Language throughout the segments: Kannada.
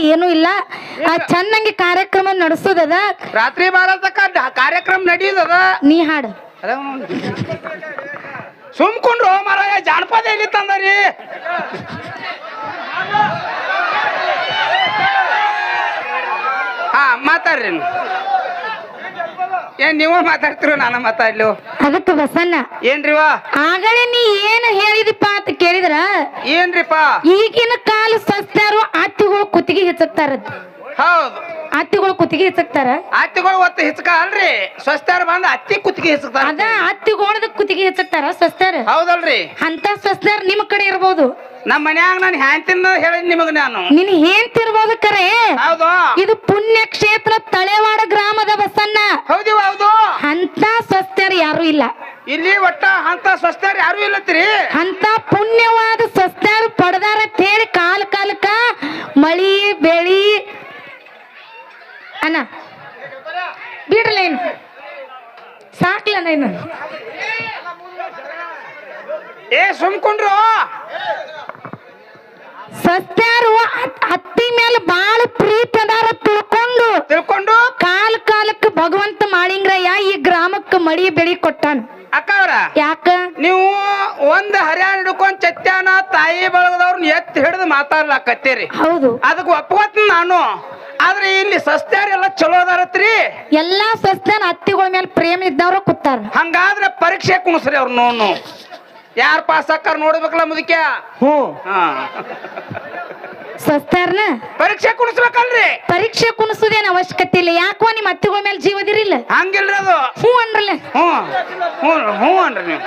ಏನು ಇಲ್ಲ ಚೆನ್ನಾಗಿ ಕಾರ್ಯಕ್ರಮ ನಡೆಸೋದದ ರಾತ್ರಿ ಬಾರತಕ್ಕ ಕಾರ್ಯಕ್ರಮ ನಡೆಯುದದ ನೀ ಹಾಡು ಸುಮ್ಕೊಂಡ್ರು ಮಾರಾಯ ಜಾನಪದ ಎಲ್ಲಿ ತಂದರಿ ಹಾ ಮಾತಾಡ್ರಿ ಏನ್ ನೀವು ಮಾತಾಡ್ತಿರೋ ನಾನು ಮಾತಾಡ್ಲು ಅದಕ್ಕೆ ಬಸಣ್ಣ ಏನ್ರಿವಾ ಆಗಲೇ ನೀ ಏನು ಹೇಳಿದಿಪ್ಪ ಅಂತ ಕೇಳಿದ್ರ ಏನ್ರಿಪ್ಪ ಈಗಿನ ಕಾಲ ಸಸ್ತಾರು ಅತ್ತಿಗಳು ಕುತ್ತಿಗೆ ಹೆಚ್ಚುತ್ತಾರ ಹೌದು ಅತ್ತಿಗಳು ಕುತ್ತಿಗೆ ಹೆಚ್ಚುತ್ತಾರ ಅತ್ತಿಗಳು ಒತ್ತು ಹಿಚ್ಕ ಅಲ್ರಿ ಸ್ವಸ್ಥಾರ ಬಂದ ಅತ್ತಿ ಕುತ್ತಿಗೆ ಹಿಚ್ತಾರ ಅದ ಅತ್ತಿಗೋಣದ ಕುತ್ತಿಗೆ ಹೆಚ್ಚುತ್ತಾರ ಸಸ್ತಾರ ಹೌದಲ್ರಿ ಅಂತ ಸಸ್ತಾರ ನಿಮ್ ಕಡೆ ಇರ್ಬೋದು ನಮ್ಮ ಮನ್ಯಾಗ ನಾನು ಹ್ಯಾಂತಿನ ಹೇಳಿದ್ ನಿಮಗ ನಾನು ನಿನ್ ಏನ್ತಿರ್ಬೋದು ಕರೆ ಹೌದು ಇದು ಪುಣ್ಯ ಕ್ಷೇತ್ರ ತಳೆವಾಡ ಗ್ರಾಮದ ಬಸಣ್ಣ ಹೌದು ಹೌದು ಅಂತ ಸಸ್ತಾರ ಯಾರು ಇಲ್ಲ ಇಲ್ಲಿ ಒಟ್ಟ ಅಂತ ಸ್ವಸ್ಥಾರ ಯಾರು ಇಲ್ಲತ್ರಿ ಅಂತ ಪುಣ್ಯವಾದ ಸಸ್ತಾರ ಪಡೆದಾರ ಅಂತ ಹೇಳಿ ಕಾಲಕ್ಕ ಮಳಿ ಬೆಳಿ ಅಣ್ಣ ಬಿಡ್ಲೇನು ಸಾಕ್ಲಣ್ಣ ಇನ್ನು ಏ ಸುಮ್ಕೊಂಡ್ರು ಸಸ್ತಾರು ಹತ್ತಿ ಮೇಲೆ ಬಾಳ ಪ್ರೀತಿ ಅದಾರ ತಿಳ್ಕೊಂಡು ಕಾಲಕ್ಕೆ ಭಗವಂತ ಮಾಳಿಂಗ್ರಯ್ಯ ಈ ಗ್ರಾಮಕ್ಕೆ ಮಳಿ ಬೆಳಿ ಕೊಟ್ಟಾನ ಅಕ್ಕವ್ರ ಯಾಕ ನೀವು ಒಂದ್ ಹರ್ಯಾಣ ಹಿಡ್ಕೊಂಡ್ ಚತ್ಯಾನ ತಾಯಿ ಬಳಗದವ್ರನ್ನ ಎತ್ತಿ ಹಿಡಿದು ಮಾತಾಡ್ಲಾಕತ್ತೀರಿ ಹೌದು ಅದಕ್ಕೆ ಒಪ್ಕೋತೀನಿ ನಾನು ಆದ್ರೆ ಇಲ್ಲಿ ಸಸ್ತ್ಯಾರ ಎಲ್ಲ ಚಲೋ ಅದಾರತ್ರಿ ಎಲ್ಲಾ ಸಸ್ತಾರ ಹತ್ತಿಗಳ ಮೇಲೆ ಪ್ರೇಮ ಇದ್ದವ್ರ ಕೂತಾರ ಹಂಗಾದ್ರೆ ಪರೀಕ್ಷೆ ಕುಣಿಸ್ರಿ ಅವ್ರ ನೋನು ಯಾರ್ ಪಾಸ್ ಆಕಾರ ನೋಡ್ಬೇಕಲ್ಲ ಮುದಕ್ಯ ಸಸ್ತಾರ್ನ ಪರೀಕ್ಷೆ ಕುಣಿಸ್ಬೇಕಲ್ರಿ ಪರೀಕ್ಷೆ ಕುಣಿಸೋದೇನ ಅವಶ್ಯಕತೆ ಇಲ್ಲ ಯಾಕೋ ನಿಮ್ ಹತ್ತಿಗಳ ಮೇಲೆ ಜೀವದಿರಿಲ್ಲ ಹಂಗಿಲ್ರಿ ಅದು ಹ್ಞೂ ಅನ್ರಲ್ಲ ಹ್ಞೂ ಅನ್ರಿ ನೀವು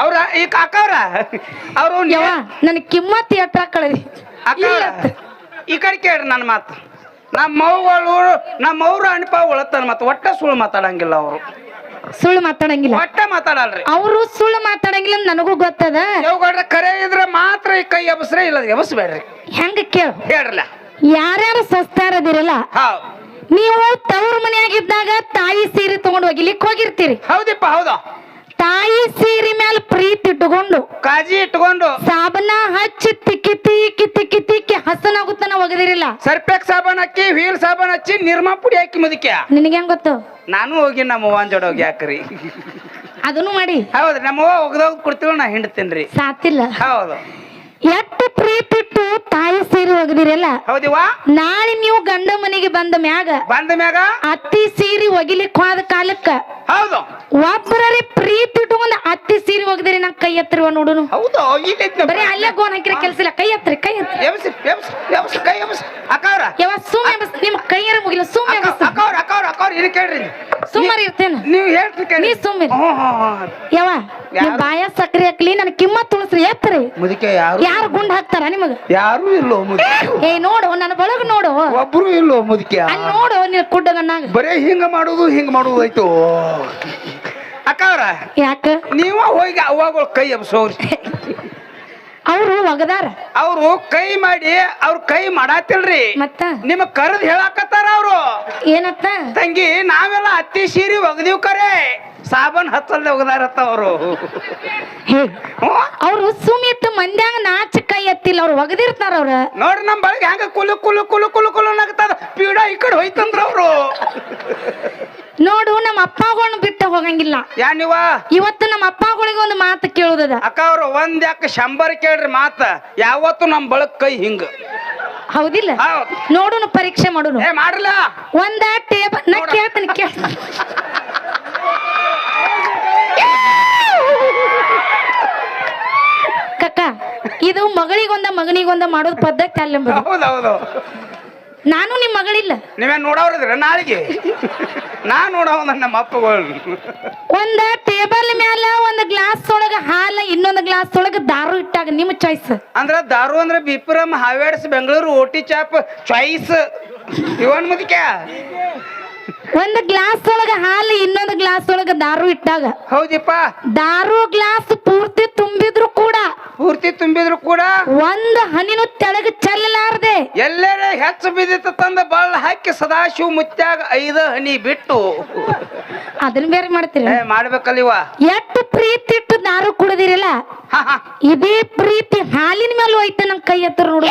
ಅವ್ರ ಈ ಕಾಕವ್ರ ಅವ್ರು ಯವ್ವ ನನ್ ಕಿಮ್ಮತ್ ಎಟ್ಟ ಕಳದಿ ಅಕ್ಕವ್ರ ಈ ಕಡೆ ಕೇಳ್ರಿ ನನ್ನ ಮಾತು ನಮ್ಮವ್ರು ಅಣಿಪ ಉಳತ್ತಾನ ಮತ್ತ ಒಟ್ಟ ಸುಳ್ಳು ಮಾತಾಡಂಗಿಲ್ಲ ಅವರು ಸುಳ್ಳು ಮಾತಾಡಂಗಿಲ್ಲ ಒಟ್ಟ ಮಾತಾಡಲ್ರಿ ಅವರು ಸುಳ್ಳು ಮಾತಾಡಂಗಿಲ್ಲ ನನಗೂ ಗೊತ್ತದ ಯಾವಾಗ ಕರೆ ಇದ್ರೆ ಮಾತ್ರ ಈ ಕೈ ಎಬಸ್ರೆ ಇಲ್ಲ ಎಬಸ್ಬೇಡ್ರಿ ಹೆಂಗ ಕೇಳು ಹೇಳ್ರಲ್ಲ ಯಾರ್ಯಾರು ಸಸ್ತಾರದಿರಲ್ಲ ಹೌದು ನೀವು ತವ್ರ ಮನೆಯಾಗಿದ್ದಾಗ ತಾಯಿ ಸೀರೆ ತಗೊಂಡು ಹೋಗಿಲಿಕ್ಕೆ ಹೋಗಿರ್ತೀರಿ ಹೌದಿಪ್ಪ ಹೌದು ತಾಯಿ ಸೀರೆ ಮೇಲೆ ಪ್ರೀತಿ ಇಟ್ಟುಕೊಂಡು ಕಾಜಿ ಇಟ್ಕೊಂಡು ಸಾಬನ ಹಚ್ಚಿ ತಿಕ್ಕಿ ಹಸನಾಗುತ್ತಾನ ಒಗದಿರಿಲ್ಲ ಸರ್ಪೆಕ್ ಸಾಬನ್ ಹಾಕಿ ವೀಲ್ ಸಾಬನ್ ಹಚ್ಚಿ ನಿರ್ಮಾ ಪುಡಿ ಹಾಕಿ ಮುದಕ್ಯ ನಿನಗೆ ಹೆಂಗ್ ಗೊತ್ತು ನಾನು ಹೋಗಿ ನಮ್ಮ ಅವ್ವನ್ ಜೋಡ ಹೋಗಿ ಹಾಕ್ರಿ ಅದನ್ನು ಮಾಡಿ ಹೌದ್ರಿ ನಮ್ಮ ಅವ್ವ ಒಗ್ದೋಗ್ ಕೊಡ್ತೀವಿ ನಾ ಹಿಂಡ್ತೇನ್ರಿ ಸಾತಿಲ್ಲ ಹೌದು ಎಷ್ಟು ಪ್ರೀತಿ ಇಟ್ಟು ತಾಯಿ ಸೀರೆ ಒಗದಿರಲ್ಲ ಹೌದಿವಾ ನಾಳೆ ನೀವು ಗಂಡ ಮನೆಗೆ ಬಂದ ಮ್ಯಾಗ ಅತ್ತಿ ಸೀರೆ ಒಗಿಲಿಕ್ ಹೋದ ಕಾಲಕ್ಕ ಹೌದು ಒಬ್ಬರೇ ಪ್ರೀತಿ ಇಟ್ಕೊಂಡ್ ಅತ್ತಿ ಸೀರೆ ಒಗದಿರಿ ನಂಗೆ ಕೈ ಎತ್ತರಿವ ನೋಡುನು ಹೌದು ಬರೀ ಅಲ್ಲೇ ಗೋನ್ ಹಾಕಿರ ಕೆಲಸ ಇಲ್ಲ ಕೈ ಎತ್ತರಿ ಕೈ ಎತ್ತರಿ ಕೈ ಅಕ್ಕವ್ರ ಯಾವ ಸುಮ್ಮನೆ ನಿಮ್ ಕೈಯಾರ ಮುಗಿಲ್ಲ ಸುಮ್ಮನೆ ಅಕ್ಕವ್ರ ಏನು ಕೇಳ್ರಿ ಸುಮ್ಮನೆ ಇರ್ತೇನ ನೀವು ಹೇಳ್ತೀರಿ ನೀ ಸುಮ್ಮನೆ ಯಾವ ನಿಮ್ ಬಾಯ ಸಕ್ರಿ ಹಾಕ್ಲಿ ನನ್ ಕಿಮ್ಮತ್ ತುಳಸ್ರಿ ಎತ್ತರಿ ಮುದಕ್ಕೆ ಯಾರು ಗುಂಡ್ ಹಾಕ್ತಾರ ನಿಮಗ ಯಾರು ಇಲ್ಲೋ ಏ ನೋಡು ನನ್ನ ಬಳಗ ನೋಡು ಒಬ್ರು ಇಲ್ಲೋ ಮುದಕ್ಕೆ ಅಲ್ಲಿ ನೋಡು ನಿನ್ ಕುಡ್ಡಗಣ್ಣಾಗ ಬರೇ ಹಿಂಗ ಮಾಡುದು ಆಯ್ತು ಅಕ್ಕವ್ರ ಯಾಕ ನೀವ ಹೋಗಿ ಅವಾಗಳ ಕೈ ಎಬ್ಸೋರಿ ಅವ್ರು ಒಗದಾರ ಅವ್ರು ಕೈ ಮಾಡಿ ಅವ್ರ ಕೈ ಮಾಡಾತಿಲ್ರಿ ಮತ್ತ ನಿಮ್ ಕರೆದ್ ಹೇಳಾಕತ್ತಾರ ಅವ್ರು ಏನತ್ತ ತಂಗಿ ನಾವೆಲ್ಲ ಅತ್ತಿ ಸೀರಿ ಒಗದಿವ್ ಕರೆ ಸಾಬನ್ ಹತ್ತಲ್ದೆ ಒಗದಾರತ್ತ ಅವರು ಅವ್ರು ಸುಮಿತ್ ಮಂದ್ಯಾಂಗ ನಾಚ ಕೈ ಎತ್ತಿಲ್ಲ ಅವ್ರು ಒಗದಿರ್ತಾರ ಅವ್ರ ನೋಡ್ರಿ ನಮ್ ಬಳಗ ಹೆಂಗ ಕುಲು ನಗ್ತದ ಪೀಡ ಈ ಕಡೆ ಹೋಯ್ತಂದ್ರ ಅವ್ರು ನೋಡು ನಮ್ಮ ಅಪ್ಪಗಳನ್ನ ಬಿಟ್ಟ ಹೋಗಂಗಿಲ್ಲ ಯಾ ನೀವ ಇವತ್ತು ನಮ್ಮ ಅಪ್ಪಗಳಿಗೆ ಒಂದು ಮಾತು ಕೇಳುದದ ಅಕ್ಕ ಅವ್ರು ಒಂದ್ ಯಾಕೆ 100 ಕೇಳ್ರಿ ಮಾತ ಯಾವತ್ತು ನಮ್ ಬಳಗ್ ಕೈ ಹಿಂಗ ಹೌದಿಲ್ಲ ನೋಡುನು ಪರೀಕ್ಷೆ ಮಾಡುನು ಮಾಡ್ರಲ್ಲ ಒಂದ ಟೇಬಲ್ ನಾ ಕೇಳ್ತೀನಿ ಕಕ್ಕ ಇದು ಮಗನಿಗೊಂದ ಮಾಡೋದು ಪದ್ಧತಿ ಅಲ್ಲ ಹೌದೌದು ನಾನು ನಿಮ್ ಮಗಳಿಲ್ಲ ನೀವೇನ್ ನೋಡವ್ರಿದ್ರ ನಾಳೆಗೆ ನಾ ನೋಡವ ನಮ್ಮ ಅಪ್ಪಗಳು ಒಂದ ಟೇಬಲ್ ಮ್ಯಾಲ ಒಂದ್ ಗ್ಲಾಸ್ ಒಳಗ ಹಾಲ ಇನ್ನೊಂದ್ ಗ್ಲಾಸ್ ಒಳಗ ದಾರು ಇಟ್ಟಾಗ ನಿಮ್ ಚಾಯ್ಸ್ ಅಂದ್ರ ದಾರು ಅಂದ್ರೆ ಬಿಪ್ರಮ್ ಹಾವೇಡ್ಸ್ ಬೆಂಗಳೂರು ಓಟಿ ಚಾಪ್ ಚಾಯ್ಸ್ ಇವನ್ ಮುದಕ್ಯಾ ಒಂದ್ ಗ್ಲಾಸ್ ಒಳಗ ಹಾಲು ಇನ್ನೊಂದ್ ಗ್ಲಾಸ್ ಒಳಗ ದಾರು ಇಟ್ಟಾಗ ಹೌದಿಪ್ಪ ದಾರು ಗ್ಲಾಸ್ ಪೂರ್ತಿ ತುಂಬಿದ್ರು ಕೂಡ ಒಂದ್ ಹನಿನು ತೆಳಗ ಚೆಲ್ಲಲಾರದೆ ಎಲ್ಲರೇ ಹೆಚ್ಚು ಬಿದ್ದಿತ್ತು ತಂದ ಬಳ್ಳ ಹಾಕಿ ಸದಾಶಿವ ಮುತ್ಯಾಗ 5 ಹನಿ ಬಿಟ್ಟು ಅದನ್ನ ಬೇರೆ ಮಾಡ್ತೀರಿ ಮಾಡ್ಬೇಕಲ್ಲಿವ ಎಷ್ಟು ಪ್ರೀತಿ ಇಟ್ಟು ದಾರು ಕುಡಿದಿರಲ್ಲ ಇದೇ ಪ್ರೀತಿ ಹಾಲಿನ ಮೇಲೆ ಹೋಯ್ತ ನಮ್ ಕೈ ಹತ್ರ ನೋಡು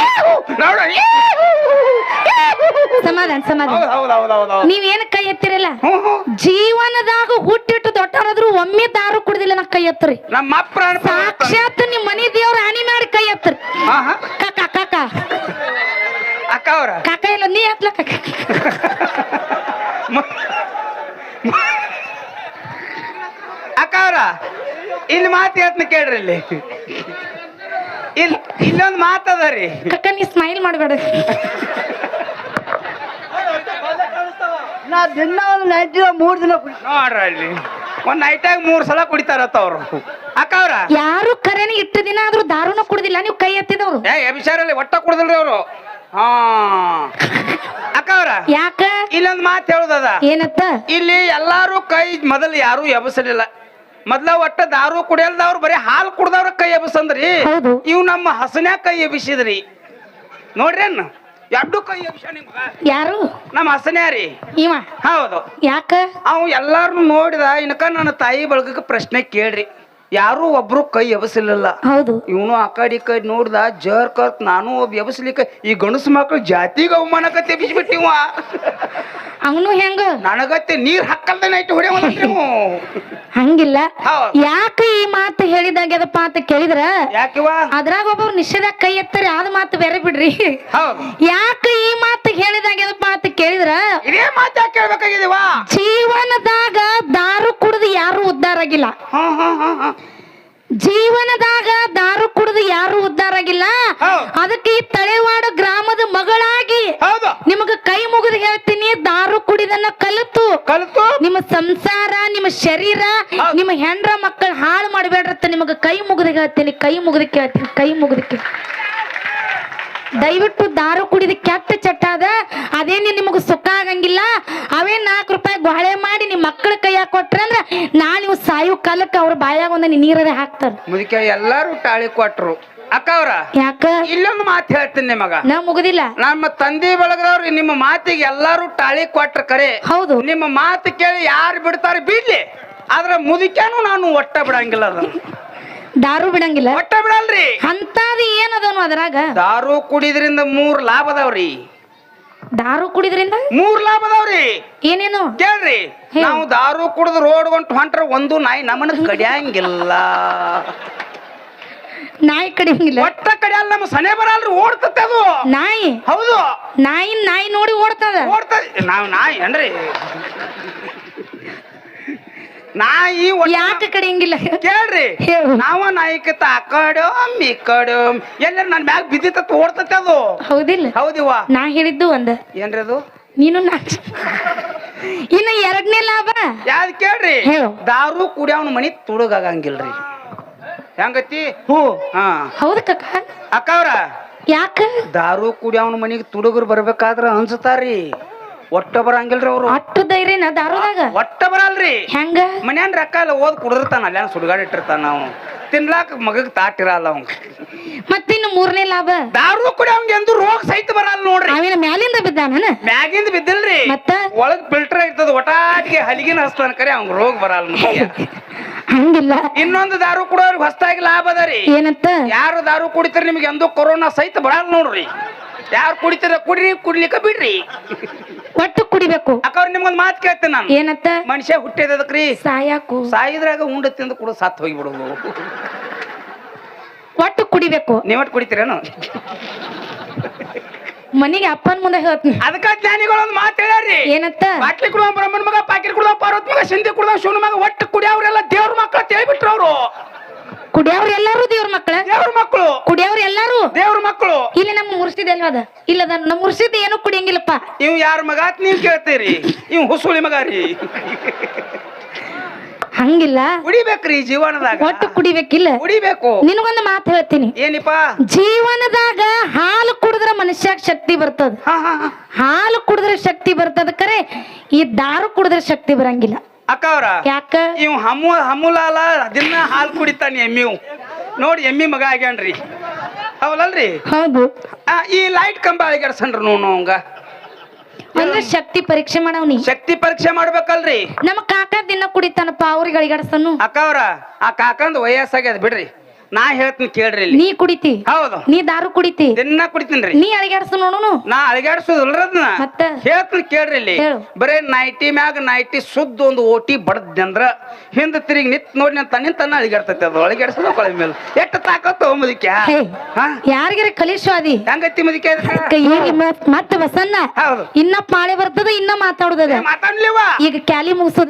ಸಮಾಧಾನ ಸಮಾಧಾನ ಹೌದು ನೀವೇನ್ ಕೈ ಎತ್ತಿರಲ್ಲ ಹ್ಮ್ ಜೀವನದಾಗ ಹುಟ್ಟಿಟ್ಟು ದೊಡ್ಡವರಾದ್ರು ಒಮ್ಮೆ ದಾರು ಕುಡ್ದಿಲ್ಲ ನಾ ಕೈ ಎತ್ತರಿ ನಮ್ಮ ಪ್ರಾಣ ಸಾಕ್ಷಾತ್ ನಿಮ್ ಮನಿ ದೇವ್ರ ಹಾನಿ ಮಾಡಿ ಕೈ ಎತ್ತರಿ ಕಾಕ ಕಾಕ ಅಕ್ಕ ಅವ್ರ ಕಾಕ ಇಲ್ಲ ನೀ ಎತ್ಲ ಕಾಕ ಅಕ್ಕ ಅವ್ರ ಇಲ್ಲಿ ಮಾತು ಹೇಳ್ತೀನಿ ಕೇಳ್ರಿ ಇಲ್ಲೊಂದು ಮಾತದ ರೀ ಕಾಕ ನೀ ಸ್ಮೈಲ್ ಮಾಡಬೇಡ ನಾ ದಿನ ಒಂದು ನೈಟ್ 3 ದಿನ ನೋಡ್ರಿ ಅಲ್ಲಿ ಒಂದ್ ನೈಟಾಗ 3 ಸಲ ಕುಡಿತಾರತ್ತ ಅವ್ರು ಅಕ್ಕ ಅವ್ರ ಯಾರು ಕರೆನಿ ಇಟ್ಟು ದಿನ ಆದ್ರೂ ದಾರುನ ಕುಡ್ದಿಲ್ಲ ನೀವು ಕೈ ಎತ್ತಿದವ್ರು ಅಭಿಷಾರಲ್ಲಿ ಒಟ್ಟ ಕುಡ್ದಲ್ರಿ ಅವ್ರು ಹಾ ಅಕ್ಕ ಅವ್ರ ಯಾಕ ಇಲ್ಲೊಂದ್ ಮಾತು ಹೇಳುದದ ಏನತ್ತ ಇಲ್ಲಿ ಎಲ್ಲಾರು ಕೈ ಮೊದಲು ಯಾರು ಎಬಸಲಿಲ್ಲ ಮೊದ್ಲ ಒಟ್ಟ ದಾರು ಕುಡಿಯಲ್ದವ್ರು ಬರೀ ಹಾಲು ಕುಡ್ದವ್ರ ಕೈ ಎಬಸಂದ್ರಿ ಹೌದು ಇವ್ ನಮ್ಮ ಹಸನ್ಯಾಗ ಕೈ ಎಬಿಸಿದ್ರಿ ನೋಡ್ರೇನ್ ಎರಡು ಕೈ ಎಬ್ಸ ನಿಮ್ಗ ಯಾರು ನಮ್ಮ ಹಸನ್ಯಾರಿ ಇವ ಹೌದು ಯಾಕ ಅವ್ ಎಲ್ಲಾರನು ನೋಡಿದ ಇನ್ಕ ನನ್ನ ತಾಯಿ ಬಳಗಕ್ಕೆ ಪ್ರಶ್ನೆ ಕೇಳ್ರಿ ಯಾರು ಒಬ್ರು ಕೈ ಎಬಸಲಿಲ್ಲ ಹೌದು ಇವನು ಆ ಕಡೆ ಈ ಕಡೆ ನೋಡ್ದ ಜರ್ ಕರ್ತ್ ನಾನು ಒಬ್ಬ ಎಬಸ್ಲಿಕ್ಕೆ ಈ ಗಣಸು ಮಕ್ಳು ಜಾತಿಗೆ ಅವಮಾನಕತ್ತೆ ಎಬಿಸ್ಬಿಟ್ಟಿವ ಅವನು ಹೆಂಗ ನನಗತ್ತೆ ನೀರ್ ಹಾಕಲ್ದ ನೈಟ್ ಹೊಡೆಯವಲ್ಲ ನೀವು ಹಂಗಿಲ್ಲ ಹೌದ್. ಯಾಕ ಈ ಮಾತು ಹೇಳಿದಾಗ್ಯದಪ್ಪ ಅಂತ ಕೇಳಿದ್ರ ಯಾಕಿವ ಅದ್ರಾಗ ಒಬ್ಬರು ನಿಷೇಧ ಕೈ ಎತ್ತರಿ ಆದ ಮಾತು ಬೇರೆ ಬಿಡ್ರಿ ಹೌದು ಯಾಕ ಈ ಮಾತು ಹೇಳಿದಾಗ್ಯದಪ್ಪ ಅಂತ ಕೇಳಿದ್ರ ಇದೇ ಮಾತು ಯಾಕೆ ಕೇಳ್ಬೇಕಾಗಿದೀವ ಜೀವನದಾಗ ದಾರು ಕುಡಿದು ಯಾರು ಉದ್ಧಾರ ಆಗಿಲ್ಲ ಹಾ ಜೀವನದಾಗ ದಾರು ಕುಡಿದು ಯಾರು ಉದ್ಧಾರ ಆಗಿಲ್ಲ ಹೌದ್. ಅದಕ್ಕೆ ಈ ತಳೆವಾಡ ಗ್ರಾಮದ ಮಗಳಾಗಿ ಹೌದು ನಿಮಗ ಕೈ ಮುಗಿದು ಹೇಳ್ತೀನಿ ದಾರು ಕುಡಿದನ್ನ ಕಲಿತು ಕಲಿತು ನಿಮ್ಮ ಸಂಸಾರ ನಿಮ್ಮ ಶರೀರ ಹೌದ್. ನಿಮ್ಮ ಹೆಂಡ್ರ ಮಕ್ಕಳು ಹಾಳು ಮಾಡಬೇಡ್ರತ್ತ ನಿಮಗ ಕೈ ಮುಗಿದು ಹೇಳ್ತೀನಿ ಕೈ ಮುಗಿದು ಕೇಳ್ತೀನಿ ಕೈ ಮುಗಿದಕ್ಕೆ ದಯವಿಟ್ಟು ದಾರು ಕುಡಿದ ಕೆಟ್ಟ ಚಟ್ಟ ಅದ ಅದೇನಿ ನಿಮಗ ಸುಖ ಆಗಂಗಿಲ್ಲ ಅವೇ 4 ರೂಪಾಯಿ ಗೊಹಳೆ ಮಾಡಿ ನಿಮ್ ಮಕ್ಕಳ ಕೈಯಾಗ ಕೊಟ್ರ ಅಂದ್ರ ನೀವು ಸಾಯು ಕಾಲಕ್ಕೆ ಅವ್ರ ಬಾಯಾಗ ಒಂದ ನೀರೇ ಹಾಕ್ತಾರ ಮುದುಕ ಎಲ್ಲಾರು ತಾಳಿ ಕೊಟ್ರು ಅಕ್ಕ ಅವ್ರ ಯಾಕ ಇಲ್ಲೊಂದು ಮಾತು ಹೇಳ್ತೀನಿ ನಿಮಗ ನಾ ಮುಗುದಿಲ್ಲ ನಮ್ಮ ತಂದೆ ಬಳಗದವ್ರು ನಿಮ್ಮ ಮಾತಿಗೆ ಎಲ್ಲಾರು ತಾಳಿ ಕೊಟ್ರ ಕರೆ ಹೌದು ನಿಮ್ಮ ಮಾತು ಕೇಳಿ ಯಾರು ಬಿಡ್ತಾರೆ ಬಿಡ್ಲಿ ಆದ್ರ ಮುದುಕ್ಯಾನು ನಾನು ಒಟ್ಟ ಬಿಡಂಗಿಲ್ಲ ಅದನ್ನ ದಾರು ಬಿಡಂಗಿಲ್ಲ ಒಟ್ಟ ಬಿಡಲ್ರಿ ಅಂತದ ಏನದನು ಅದ್ರಾಗ ದಾರು ಕುಡಿದ್ರಿಂದ 3 ಲಾಭ ಅದಾವ್ರಿ ದಾರು ಕುಡಿದ್ರಿಂದ 3 ಲಾಭ ಅದಾವ್ರಿ ಏನೇನು ಕೇಳ್ರಿ ನಾವು ದಾರು ಕುಡಿದು ರೋಡ್ ಹೊಂಟ್ರ ಒಂದು ನಾಯಿ ನಮ್ಮನ್ನ ಕಡಿಯಂಗಿಲ್ಲ ನಾಯಿ ಕಡಿಯಂಗಿಲ್ಲ ಒಟ್ಟ ಕಡಿಯಲ್ಲ ನಮ್ಮ ಸನೆ ಬರಲ್ರಿ ಓಡ್ತತೆ ಅದು ನಾಯಿ ಹೌದು ನಾಯಿ ನೋಡಿ ಓಡ್ತದ ಓಡ್ತದೆ ನಾವು ನಾಯಿ ಏನ್ರಿ ನಾಯಿ ಯಾಕೆ ಕಡಿಯಂಗಿಲ್ಲ ಕೇಳ್ರಿ ಹೇಳು. ನಾವ ನಾಯಿಕತ್ತ ಆ ಕಡೆ ಈ ಕಡೆ ಎಲ್ಲರ ನನ್ ಮ್ಯಾಗ ಬಿದ್ದಿತ್ತ ಓಡ್ತತೆ ಅದು ಹೌದಿಲ್ಲ ಹೌದಿವ ನಾ ಹೇಳಿದ್ದು ಒಂದ ಏನ್ರಿ ಅದು ನೀನು ಇನ್ನು 2ನೇ ಲಾಭ ಯಾವ್ದು ಕೇಳ್ರಿ ಹೇಳು. ದಾರು ಕುಡಿಯವನ ಮನಿ ತುಡುಗಾಗಂಗಿಲ್ರಿ ಹೆಂಗತಿ ಹಾ ಹೌದ ಕಕ್ಕ ಅಕ್ಕ ಅವ್ರ ಯಾಕ ದಾರು ಕುಡಿಯವನ ಮನಿಗೆ ತುಡುಗರು ಬರ್ಬೇಕಾದ್ರ ಅನ್ಸತಾರ್ರಿ ಒಟ್ಟ ಬರಂಗಿಲ್ರಿ ಅವ್ರು ಅಟ್ಟು ಧೈರ್ಯನ ದಾರುದಾಗ ಒಟ್ಟ ಬರಲ್ರಿ ಹೆಂಗ ಮನ್ಯಾನ್ ರೊಕ್ಕ ಎಲ್ಲ ಓದ್ ಕುಡಿದಿರ್ತಾನ ಅಲ್ಲ ಸುಡುಗಾಡಿಟ್ಟಿರ್ತಾನ ನಾವು ತಿನ್ಲಾಕ ಮಗಗ್ ತಾಟಿರಲ್ಲ ಅವ್ ಮತ್ತಿನ್ನು 3ನೇ ಲಾಭ ದಾರು ಕುಡಿಯವಂಗ ಎಂದು ರೋಗ ಸಹಿತ ಬರಲ್ಲ ನೋಡ್ರಿ ಅವೇನ ಮ್ಯಾಲಿಂದ ಬಿದ್ದಾನ ಮ್ಯಾಗಿಂದ ಬಿದ್ದಿಲ್ರಿ ಮತ್ತ ಒಳಗ್ ಫಿಲ್ಟರ್ ಇರ್ತದ ಒಟಾಟಿಗೆ ಹಲಿಗಿನ ಹಸ್ತಾನ ಕರೆ ಅವ್ನ ರೋಗ ಬರಲ್ಲ ನಮ್ಗೆ. ಹಂಗಿಲ್ಲ ಇನ್ನೊಂದು ದಾರು ಕುಡಿಯೋರ್ಗೆ ಹೊಸದಾಗಿ ಲಾಭ ಅದ ರೀ ಏನಂತ ಯಾರು ದಾರು ಕುಡಿತಾರ ನಿಮ್ಗೆ ಎಂದೂ ಕೊರೋನಾ ಸಹಿತ ಬರಲ್ಲ ನೋಡ್ರಿ ಯಾರು ಕುಡಿತಾರ ಕುಡ್ರಿ ಕುಡ್ಲಿಕ್ಕ ಬಿಡ್ರಿ ಒಟ್ಟು ಕುಡಿಬೇಕು ಅಕ್ಕವ್ರ ನಿಮ್ಗೊಂದ್ ಮಾತು ಕೇಳ್ತೇನೆ ನಾನು ಏನಂತ ಮನುಷ್ಯ ಹುಟ್ಟಿದಕ್ರಿ ಸಾಯಾಕು ಸಾಯಿದ್ರಾಗ ಉಂಡ ತಿಂದು ಕೂಡ ಸತ್ ಹೋಗಿಬಿಡುದು ಒಟ್ಟು ಕುಡಿಬೇಕು ನೀವಟ್ ಕುಡಿತೀರೇನು ಮನಿಗೆ ಅಪ್ಪನ ಮುಂದೆ ಹೇಳ್ತೀನಿ ಅದಕ್ಕ ಜ್ಞಾನಿಗಳು ಒಂದು ಮಾತು ಹೇಳ್ಯಾರ್ರಿ ಏನಂತ ಬಾಟ್ಲಿ ಕುಡುವ ಬ್ರಹ್ಮನ ಮಗ ಪಾಕಿಟ್ ಕುಡುವ ಪಾರ್ವತ್ ಮಗ ಸಿಂಧಿ ಕುಡುವ ಶಿವನ ಮಗ ಒಟ್ಟು ಕುಡಿಯವ್ರೆಲ್ಲ ದೇವ್ರ ಮಕ್ಕಳು ಅಂತ ಹೇಳ್ಬಿಟ್ರು ಅವ್ರು ಕುಡಿಯವ್ರು ಎಲ್ಲಾರು ದೇವ್ರ ಮಕ್ಕಳ ದೇವ್ರ ಮಕ್ಕಳು ಕುಡಿಯವ್ರು ಎಲ್ಲಾರು ದೇವ್ರ ಮಕ್ಕಳು ಇಲ್ಲಿ ನಮ್ಮ ಮುರ್ಸಿದ್ ಎಲ್ವದ ಇಲ್ಲದ ನಮ್ಮ ಮುರ್ಸಿದ್ ಏನು ಕುಡಿಯಂಗಿಲ್ಲಪ್ಪ ಇವ್ ಯಾರ ಮಗ ಅಂತ ನೀವ್ ಕೇಳ್ತೀರಿ ಇವ್ ಹುಸುಳಿ ಮಗ ರೀ ಹಂಗಿಲ್ಲ ಕುಡಿಬೇಕ್ರಿ ಜೀವನದಾಗ ಒಟ್ಟು ಕುಡಿಬೇಕಿಲ್ಲ ಕುಡಿಬೇಕು ನಿನಗೊಂದು ಮಾತು ಹೇಳ್ತೀನಿ ಏನಿಪ್ಪ ಜೀವನದಾಗ ಹಾಲು ಕುಡಿದ್ರ ಮನುಷ್ಯಾಗ ಶಕ್ತಿ ಬರ್ತದ ಹಾ ಹಾ ಹಾ. ಹಾಲು ಕುಡಿದ್ರೆ ಶಕ್ತಿ ಬರ್ತದ ಕರೆ ಈ ದಾರು ಕುಡಿದ್ರೆ ಶಕ್ತಿ ಬರಂಗಿಲ್ಲ ಅಕ್ಕ ಅವ್ರ ಯಾಕ ಇವ್ ಹಮ್ಮುಲಾಲ ದಿನ ಹಾಲು ಕುಡಿತಾನೆ ಎಮ್ಮಿವ್ ನೋಡಿ ಎಮ್ಮಿ ಮಗ ಆಗ್ಯಾನ್ರಿ ಹೌದಲ್ರಿ ಹೌದು ಈ ಲೈಟ್ ಕಂಬ ಅಳಿಗಾಡ್ಸನ್ರಿ ನೋವಂಗ ಅಂದ್ರೆ ಶಕ್ತಿ ಪರೀಕ್ಷೆ ಮಾಡವ್ನಿ ಶಕ್ತಿ ಪರೀಕ್ಷೆ ಮಾಡ್ಬೇಕಲ್ರಿ ನಮ್ಮ ಕಾಕ ದಿನ ಕುಡಿತಾನಪ್ಪ ಅವ್ರಿಗೆ ಅಳಿಗಾಡ್ಸನು ಅಕ್ಕ ಅವ್ರ ಆ ಕಾಕಂದ್ ವಯಸ್ಸಾಗ್ಯದ ಬಿಡ್ರಿ ನಾ ಹೇಳ್ತೀನಿ ಕೇಳ್ರಿ ಇಲ್ಲಿ ನೀ ಕುಡಿತಿ ಹೌದು ನೀ ದಾರು ಕುಡಿತಿ ದಿನ ಕುಡಿತೀನ್ರಿ ನೀ ಅಳಿಗಾಡ್ಸು ನೋಡುನು ನಾ ಅಳಿಗಾಡ್ಸೋದಿಲ್ರಿ ಅದನ್ನ ಮತ್ತ? ಹೇಳ್ತೀನಿ ಕೇಳ್ರಿ ಇಲ್ಲಿ ಹೇಳು. ಬರೇ ನೈಟಿ ಮ್ಯಾಗ ನೈಟಿ ಸುದ್ದ ಒಂದು ಓಟಿ ಬಡದ್ದಂದ್ರ ಹಿಂದ ತಿರುಗಿ ನಿತ್ ನೋಡಿ ನಾನು ತನ್ನ ಅಳಿಗಾಡ್ತೈತಿ ಅದು ಅಳಿಗಾಡ್ಸೋದ ಕೊಳೆ ಮೇಲೆ ಎಷ್ಟು ತಾಕತ್ತು ಮುದಿಕ್ಯಾ ಹೇ ಹಾ ಯಾರಿಗಾರ ಕಲಿಸುವಾದಿ ಹೆಂಗೈತಿ ಮುದಿಕ್ಯಾ ಈಗ ಮತ್ತ ಬಸನ್ನ ಹೌದು ಇನ್ನ ಪಾಳೆ ಬರ್ತದ ಇನ್ನ ಮಾತಾಡುದದ ಮಾತಾಡ್ಲಿವಾ ಈಗ ಕ್ಯಾಲಿ ಮುಗಿಸೋದ